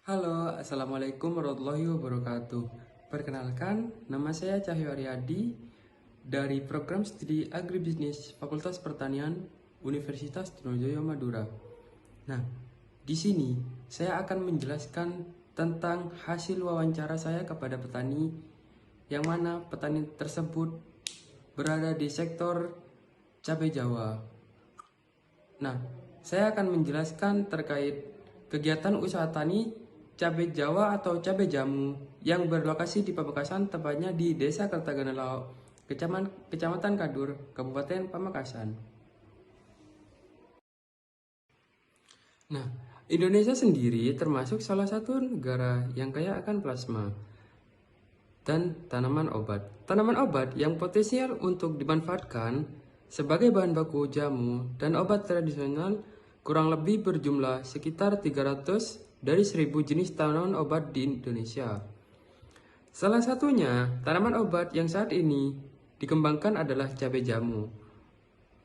Halo, Assalamualaikum warahmatullahi wabarakatuh. Perkenalkan, nama saya Cahyo Aryadi dari Program Studi Agribisnis Fakultas Pertanian Universitas Trunojoyo Madura. Nah, di sini saya akan menjelaskan tentang hasil wawancara saya kepada petani, yang mana petani tersebut berada di sektor cabai Jawa. Nah, saya akan menjelaskan terkait kegiatan usaha tani cabai Jawa atau cabai jamu yang berlokasi di Pamekasan, tepatnya di Desa Kertaganelao, Kecamatan Kadur, Kabupaten Pamekasan. Nah, Indonesia sendiri termasuk salah satu negara yang kaya akan plasma dan tanaman obat. Tanaman obat yang potensial untuk dimanfaatkan sebagai bahan baku jamu dan obat tradisional kurang lebih berjumlah sekitar 300 dari 1000 jenis tanaman obat di Indonesia. Salah satunya tanaman obat yang saat ini dikembangkan adalah cabai jamu.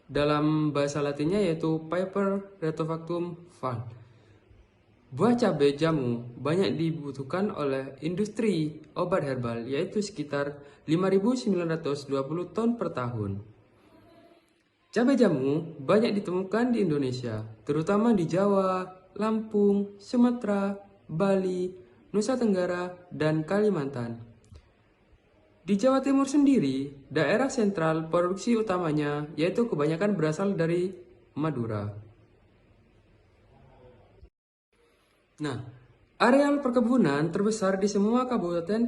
Dalam bahasa latinnya yaitu Piper retofactum var. Buah cabai jamu banyak dibutuhkan oleh industri obat herbal, yaitu sekitar 5.920 ton per tahun. Cabai jamu banyak ditemukan di Indonesia, terutama di Jawa, Lampung, Sumatera, Bali, Nusa Tenggara, dan Kalimantan. Di Jawa Timur sendiri, daerah sentral produksi utamanya yaitu kebanyakan berasal dari Madura. Nah, areal perkebunan terbesar di semua kabupaten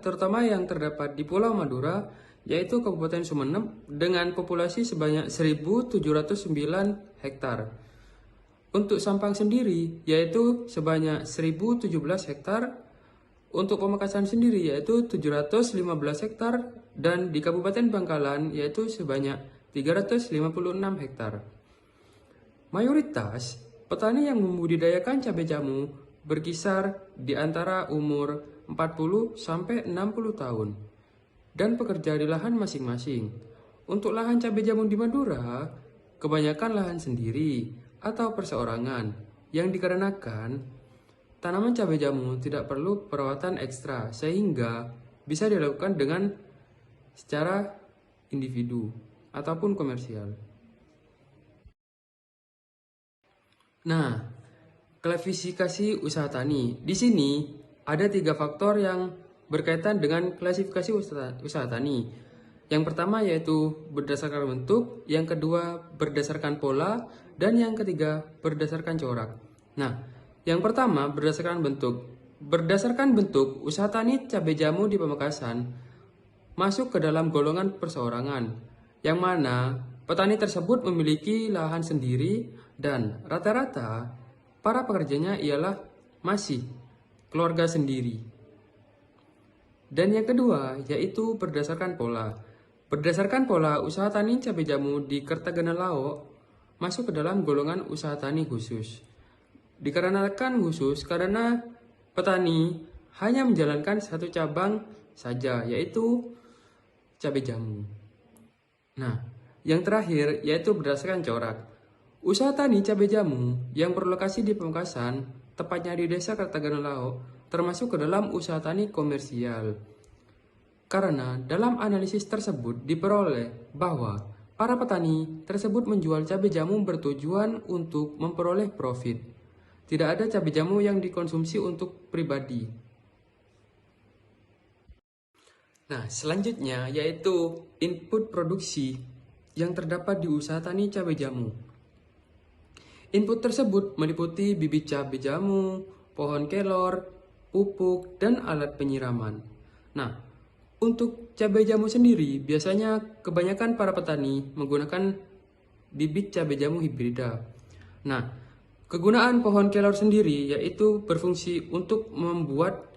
terutama yang terdapat di Pulau Madura yaitu Kabupaten Sumeneb dengan populasi sebanyak 1.709 hektar. Untuk Sampang sendiri yaitu sebanyak 1.017 hektar, untuk Pamekasan sendiri yaitu 715 hektar, dan di Kabupaten Bangkalan yaitu sebanyak 356 hektar. Mayoritas petani yang membudidayakan cabai jamu berkisar di antara umur 40 sampai 60 tahun dan bekerja di lahan masing-masing. Untuk lahan cabai jamu di Madura, kebanyakan lahan sendiri atau perseorangan, yang dikarenakan tanaman cabai jamu tidak perlu perawatan ekstra sehingga bisa dilakukan dengan secara individu ataupun komersial. Nah, klasifikasi usaha tani. Di sini ada 3 faktor yang berkaitan dengan klasifikasi usaha tani. Yang pertama yaitu berdasarkan bentuk, yang kedua berdasarkan pola, dan yang ketiga berdasarkan corak. Nah, yang pertama berdasarkan bentuk. Berdasarkan bentuk, usaha tani cabai jamu di Pamekasan masuk ke dalam golongan perseorangan, yang mana petani tersebut memiliki lahan sendiri dan rata-rata para pekerjanya ialah masih keluarga sendiri. Dan yang kedua yaitu berdasarkan pola. Berdasarkan pola, usaha tani cabai jamu di Kertaganelao masuk ke dalam golongan usaha tani khusus. Dikarenakan khusus karena petani hanya menjalankan satu cabang saja, yaitu cabai jamu. Nah, yang terakhir yaitu berdasarkan corak. Usaha tani cabai jamu yang berlokasi di Pamekasan, tepatnya di Desa Kertaganelao, termasuk ke dalam usaha tani komersial. Karena dalam analisis tersebut diperoleh bahwa para petani tersebut menjual cabai jamu bertujuan untuk memperoleh profit. Tidak ada cabai jamu yang dikonsumsi untuk pribadi. Nah, selanjutnya yaitu input produksi yang terdapat di usaha tani cabai jamu. Input tersebut meliputi bibit cabai jamu, pohon kelor, pupuk, dan alat penyiraman. Nah, untuk cabai jamu sendiri, biasanya kebanyakan para petani menggunakan bibit cabai jamu hibrida. Nah, kegunaan pohon kelor sendiri yaitu berfungsi untuk membuat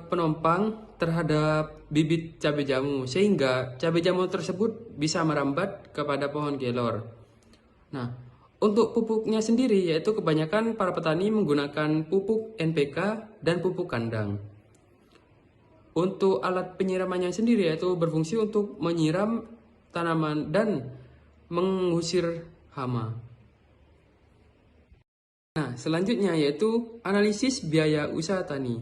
penopang terhadap bibit cabai jamu, sehingga cabai jamu tersebut bisa merambat kepada pohon kelor. Nah, untuk pupuknya sendiri yaitu kebanyakan para petani menggunakan pupuk NPK dan pupuk kandang. Untuk alat penyiramannya sendiri yaitu berfungsi untuk menyiram tanaman dan mengusir hama. Nah, selanjutnya yaitu analisis biaya usaha tani.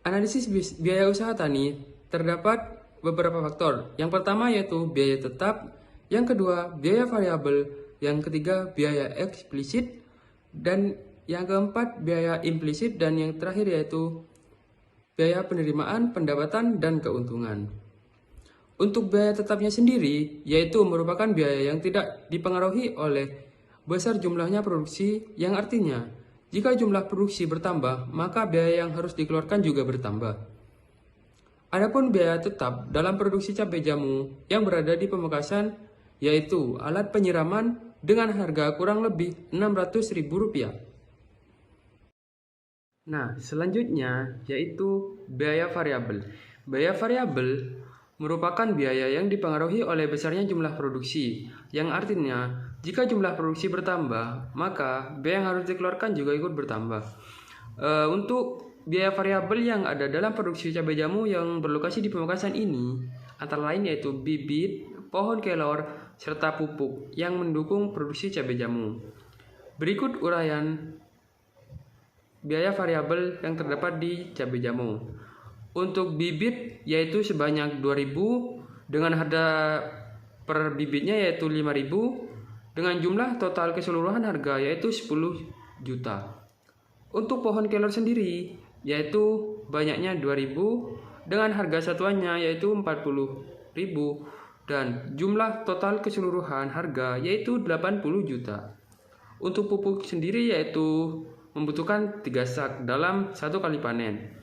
Analisis biaya usaha tani terdapat beberapa faktor. Yang pertama yaitu biaya tetap, yang kedua biaya variabel, yang ketiga biaya eksplisit, dan yang keempat biaya implisit, dan yang terakhir yaitu biaya penerimaan, pendapatan, dan keuntungan. Untuk biaya tetapnya sendiri, yaitu merupakan biaya yang tidak dipengaruhi oleh besar jumlahnya produksi, yang artinya jika jumlah produksi bertambah, maka biaya yang harus dikeluarkan juga bertambah. Adapun biaya tetap dalam produksi cabai jamu yang berada di Pamekasan, yaitu alat penyiraman dengan harga kurang lebih Rp600.000. Nah, selanjutnya yaitu biaya variabel. Biaya variabel merupakan biaya yang dipengaruhi oleh besarnya jumlah produksi, yang artinya jika jumlah produksi bertambah, maka biaya yang harus dikeluarkan juga ikut bertambah. Untuk biaya variabel yang ada dalam produksi cabai jamu yang berlokasi di Pamekasan ini, antara lain yaitu bibit, pohon kelor, serta pupuk yang mendukung produksi cabai jamu. Berikut uraian biaya variabel yang terdapat di cabai jamu. Untuk bibit yaitu sebanyak 2.000 dengan harga per bibitnya yaitu 5.000 dengan jumlah total keseluruhan harga yaitu 10 juta. Untuk pohon kelor sendiri yaitu banyaknya 2.000 dengan harga satuannya yaitu 40.000 dan jumlah total keseluruhan harga yaitu 80 juta. Untuk pupuk sendiri yaitu membutuhkan 3 sak dalam 1 kali panen.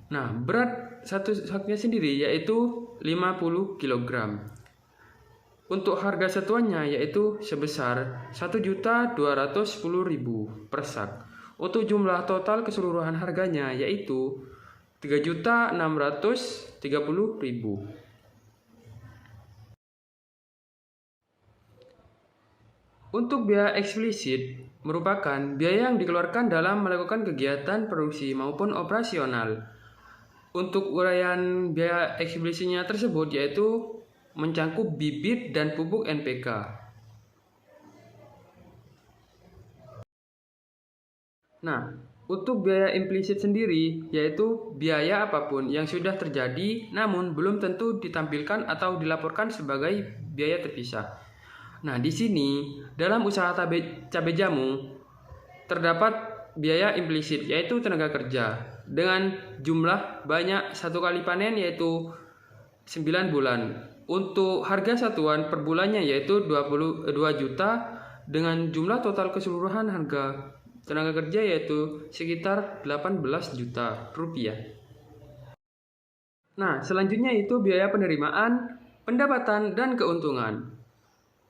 Nah, berat satu saknya sendiri yaitu 50 kg. Untuk harga satuannya yaitu sebesar 1.210.000 per sak. Untuk jumlah total keseluruhan harganya yaitu 3.630.000. Untuk biaya eksplisit merupakan biaya yang dikeluarkan dalam melakukan kegiatan produksi maupun operasional. Untuk uraian biaya eksplisitnya tersebut yaitu mencangkup bibit dan pupuk NPK. Nah, untuk biaya implisit sendiri yaitu biaya apapun yang sudah terjadi namun belum tentu ditampilkan atau dilaporkan sebagai biaya terpisah. Nah, di sini dalam usaha cabai jamu terdapat biaya implisit yaitu tenaga kerja dengan jumlah banyak 1 kali panen yaitu 9 bulan. Untuk harga satuan per bulannya yaitu 2 juta dengan jumlah total keseluruhan harga tenaga kerja yaitu sekitar 18 juta rupiah. Nah, selanjutnya itu biaya penerimaan, pendapatan, dan keuntungan.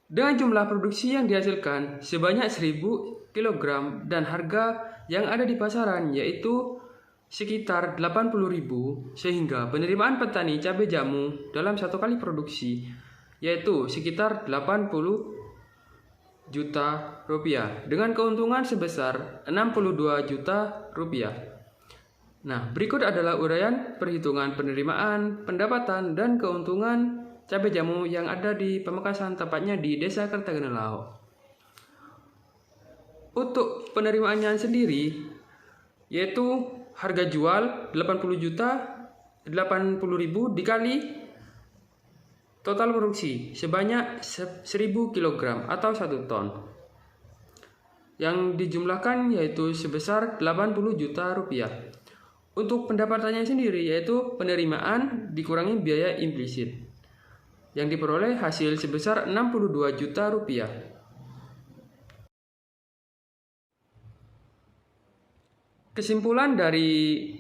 Dengan jumlah produksi yang dihasilkan sebanyak 1.000 kg dan harga yang ada di pasaran yaitu sekitar 80.000, sehingga penerimaan petani cabai jamu dalam 1 kali produksi yaitu sekitar 80 juta rupiah dengan keuntungan sebesar 62 juta rupiah. Nah, berikut adalah uraian perhitungan penerimaan, pendapatan, dan keuntungan cabai jamu yang ada di Pamekasan, tepatnya di Desa Kertagenelao. Untuk penerimaannya sendiri yaitu harga jual 80.000 dikali total produksi sebanyak 1.000 kg atau 1 ton. Yang dijumlahkan yaitu sebesar 80 juta rupiah. Untuk pendapatannya sendiri yaitu penerimaan dikurangi biaya implisit yang diperoleh hasil sebesar 62 juta rupiah. Kesimpulan dari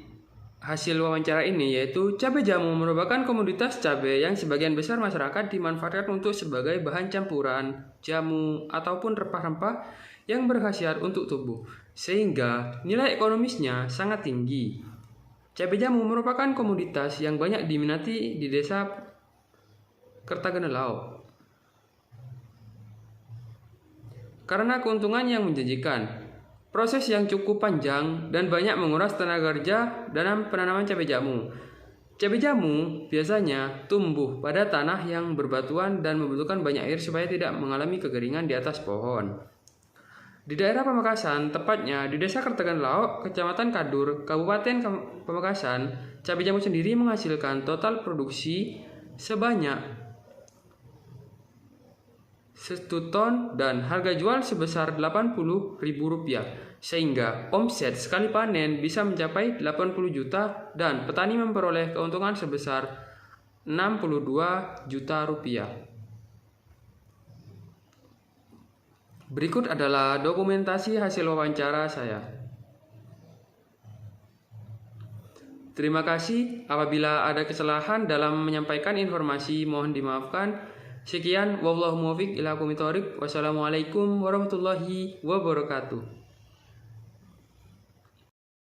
hasil wawancara ini yaitu cabai jamu merupakan komoditas cabai yang sebagian besar masyarakat dimanfaatkan untuk sebagai bahan campuran, jamu, ataupun rempah-rempah yang berkhasiat untuk tubuh, sehingga nilai ekonomisnya sangat tinggi. Cabai jamu merupakan komoditas yang banyak diminati di Desa Kertagenelao karena keuntungan yang menjanjikan. Proses yang cukup panjang dan banyak menguras tenaga kerja dalam penanaman cabai jamu. Cabai jamu biasanya tumbuh pada tanah yang berbatuan dan membutuhkan banyak air supaya tidak mengalami kekeringan di atas pohon. Di daerah Pamekasan, tepatnya di Desa Kertegan Laok, Kecamatan Kadur, Kabupaten Pamekasan, cabai jamur sendiri menghasilkan total produksi sebanyak 1 ton dan harga jual sebesar Rp80.000, sehingga omset sekali panen bisa mencapai 80 juta dan petani memperoleh keuntungan sebesar Rp62 juta. Berikut adalah dokumentasi hasil wawancara saya. Terima kasih. Apabila ada kesalahan dalam menyampaikan informasi, mohon dimaafkan. Sekian, wallahu muwaffiq ila aqwamit thoriq. Wassalamualaikum warahmatullahi wabarakatuh.